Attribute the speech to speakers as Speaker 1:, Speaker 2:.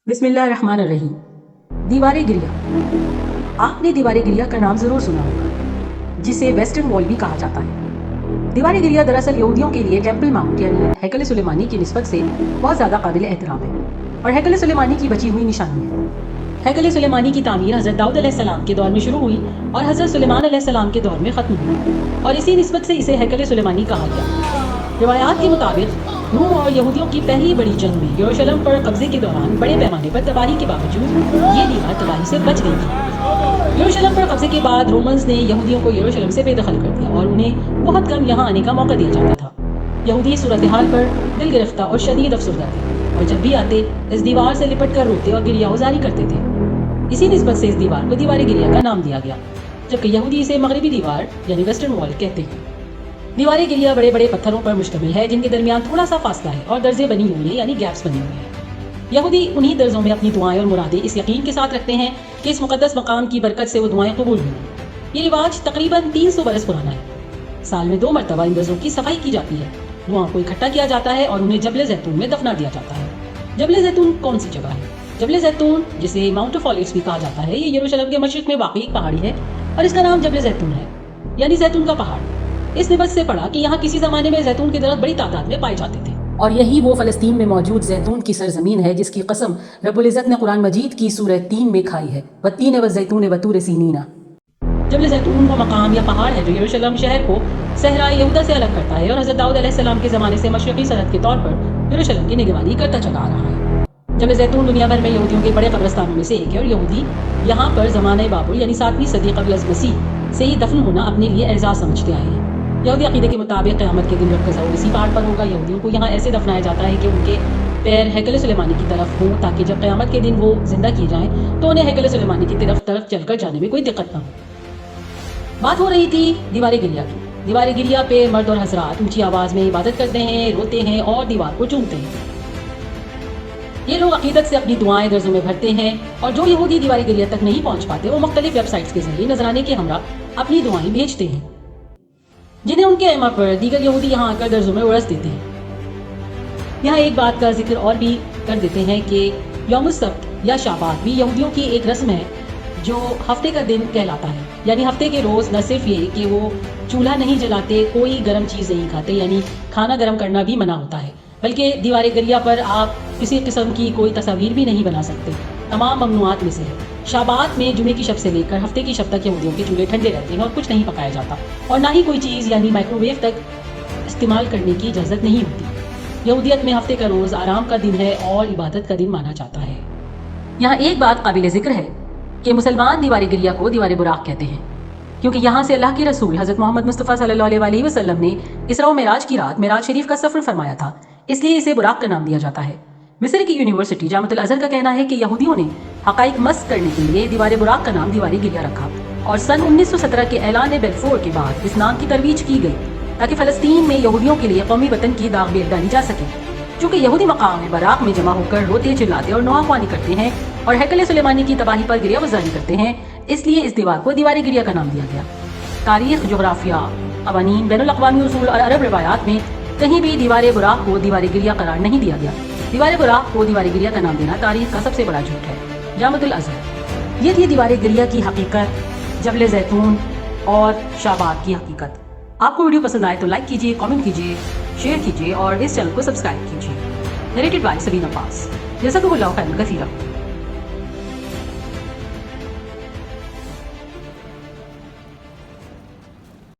Speaker 1: बिस्मिल्लाहिर्रहमानिर्रहीम। दीवार गिरिया। आपने दीवार गिरिया का नाम जरूर सुना होगा, जिसे वेस्टर्न वॉल भी कहा जाता है। दीवार गिरिया दरअसल यहूदियों के लिए टेम्पल माउंट यानी हैकल सुलेमानी की निस्बत से बहुत ज़्यादा काबिल एहतराम है और हैकल सुलेमानी की बची हुई निशानी है। हैकल सुलेमानी की तामीर हज़रत दाऊद अलैहिस्सलाम के दौर में शुरू हुई और हज़रत सुलेमान अलैहिस्सलाम के दौर में ख़त्म हुई और इसी निस्बत से इसे हैकल सुलेमानी कहा गया। रिवायात के मुताबिक रूम और यहूदियों की पहली बड़ी जंग में यरूशलेम पर कब्जे के दौरान बड़े पैमाने पर तबाही के बावजूद ये दीवार तबाही से बच गई थी। यरूशलेम पर कब्जे के बाद रोमन्स ने यहूदियों को यरूशलेम से बेदखल कर दिया और उन्हें बहुत कम यहाँ आने का मौका दिया जाता था। यहूदी सूरत हाल पर दिल गिरफ्तार और शदीद अफसरदा थे और जब भी आते इस दीवार से लिपट कर रोते और गिरिया उजारी करते थे। इसी निस्बत से इस दीवार को दीवार गिरिया का नाम दिया गया, जबकि यहूदी इसे मगरबी दीवार यानी वेस्टर्न वॉल कहते हैं। दीवार गिरिया बड़े बड़े पत्थरों पर मुश्तमिल है, जिनके दरमियान थोड़ा सा फासला है और दर्जे बनी हुई है यानी गैप्स बने हुए हैं। यहूदी उन्हीं दर्जों में अपनी दुआएं और मुरादें इस यकीन के साथ रखते हैं कि इस मुकद्दस मकाम की बरकत से वो दुआएं कबूल होंगी। ये रिवाज तकरीबन 300 बरस पुराना है। साल में 2 मरतबा इन दर्जों की सफाई की जाती है, दुआओं को इकट्ठा किया जाता है और उन्हें जबल जैतून में दफना दिया जाता है। जबल जैतून कौन सी जगह है? जबल जैतून, जिसे माउंट ऑफ ऑलिव्स भी कहा जाता है, ये यरूशलेम के मशरिक में वाक़ई एक पहाड़ी है और इसका नाम जबल जैतून है, यानी जैतून का पहाड़। इस निबत से पढ़ा कि यहाँ किसी ज़माने में जैतून के दरख्त बड़ी तादाद में पाए जाते थे और यही वो फ़लस्तीन में मौजूद जैतून की सरजमीन है जिसकी कसम रब्बुल इज़्ज़त ने कुरान मजीद की सूरह 3 में खाई है, वत्तीन वज़ैतून वतूर सीनीना। जबल जैतून वो मकाम या पहाड़ है जो यरूशलेम शहर को सहराए यहूदा से अलग करता है और हज़रत दाऊद अलैहिस्सलाम के ज़माने से मशरक़ी सरहद के तौर पर यरूशलेम की निगरानी करता चला आ रहा है। जबल जैतून दुनिया भर में यहूदियों के बड़े कब्रिस्तानों में से एक है और यहूदी यहाँ पर ज़माने बाबुल यानी 7वीं सदी क़ब्ल अज़ मसीह से ही दफन होना अपने लिए एजाज़ समझते आए हैं। यहूदी अक़ीदे के मुताबिक क़यामत के दिन रब का ज़हूर इसी पहाड़ पर होगा। यहूदियों को यहाँ ऐसे दफनाया जाता है कि उनके पैर हैकल सुलेमानी की तरफ हों, ताकि जब क़यामत के दिन वो जिंदा किए जाएं तो उन्हें हैकल सुलेमानी की तरफ चलकर जाने में कोई दिक्कत ना हो। बात हो रही थी दीवार गिरिया की। दीवार गिरिया पे मर्द और हजरात ऊंची आवाज़ में इबादत करते हैं, रोते हैं और दीवार को चूमते हैं। ये लोग अकीदत से अपनी दुआएं दर्जों में भरते हैं और जो यहूदी दीवार गिरिया तक नहीं पहुँच पाते वो मुख्तलिफ वेबसाइट्स के जरिए नजराने के हमरा अपनी दुआएं भेजते हैं, जिन्हें उनके अहमा पर दीगर यहूदी यहाँ आकर दर्जों में उड़स देते हैं। यहाँ एक बात का जिक्र और भी कर देते हैं कि यौमुस सब्त या शाबात भी यहूदियों की एक रस्म है जो हफ्ते का दिन कहलाता है। यानी हफ्ते के रोज़ न सिर्फ ये कि वो चूल्हा नहीं जलाते, कोई गर्म चीज़ नहीं खाते, यानी खाना गर्म करना भी मना होता है, बल्कि दीवार गिरिया पर आप किसी किस्म की कोई तस्वीर भी नहीं बना सकते, तमाम ममनुआत में से है। शाबात में जुमे की शब से लेकर हफ्ते की शब तक यहूदियों के चूल्हे ठंडे रहते हैं और कुछ नहीं पकाया जाता और ना ही कोई चीज़ यानी माइक्रोवेव तक इस्तेमाल करने की इजाज़त नहीं होती। यहूदियत में हफ्ते का रोज़ आराम का दिन है और इबादत का दिन माना जाता है। यहाँ एक बात काबिल ज़िक्र है कि मुसलमान दीवार गिरिया को दीवार बुराक कहते हैं, क्योंकि यहाँ से अल्लाह के रसूल हज़रत मोहम्मद मुस्तफ़ा सल्लल्लाहु अलैहि वसल्लम ने इसरा व मेराज की रात मेराज शरीफ का सफ़र फरमाया था, इसलिए इसे बुराक का नाम दिया जाता है। मिस्र की यूनिवर्सिटी जामतुल अज़हर का कहना है कि यहूदियों ने हक़ाइक़ मस्क करने के लिए दीवार बुराक का नाम दीवार गिरिया रखा और सन 1917 के ऐलान बेलफोर के बाद इस नाम की तरवीज की गई ताकि फ़लस्तीन में यहूदियों के लिए कौमी वतन की दाग़ डाली जा सके। चूँकि यहूदी मकाम बराक में जमा होकर रोते चिल्लाते और नोआख्वानी करते हैं और हैकल सुलेमानी की तबाही पर गिरिया गुज़ारी करते हैं, इसलिए इस दीवार को दीवार गिरिया का नाम दिया गया। तारीख़, जोग्राफिया, क़वानीन, बैनुल-अक़वामी उसूल और अरब रिवायात में कहीं भी दीवार बुराक को दीवार गिरिया करार नहीं दिया गया। दीवार बुराक को दीवार गिरिया का नाम देना तारीख़ का सबसे बड़ा झूठ है। जामतुल अज़हर। ये थी दीवार गिरिया की हकीकत, जबल जैतून और शाबात की हकीकत। आपको वीडियो पसंद आए तो लाइक कीजिए, कमेंट कीजिए, शेयर कीजिए और इस चैनल को सब्सक्राइब कीजिए। नरेटेड बाय सबीना पास। जज़ाकुमुल्लाहु खैरन कसीरा।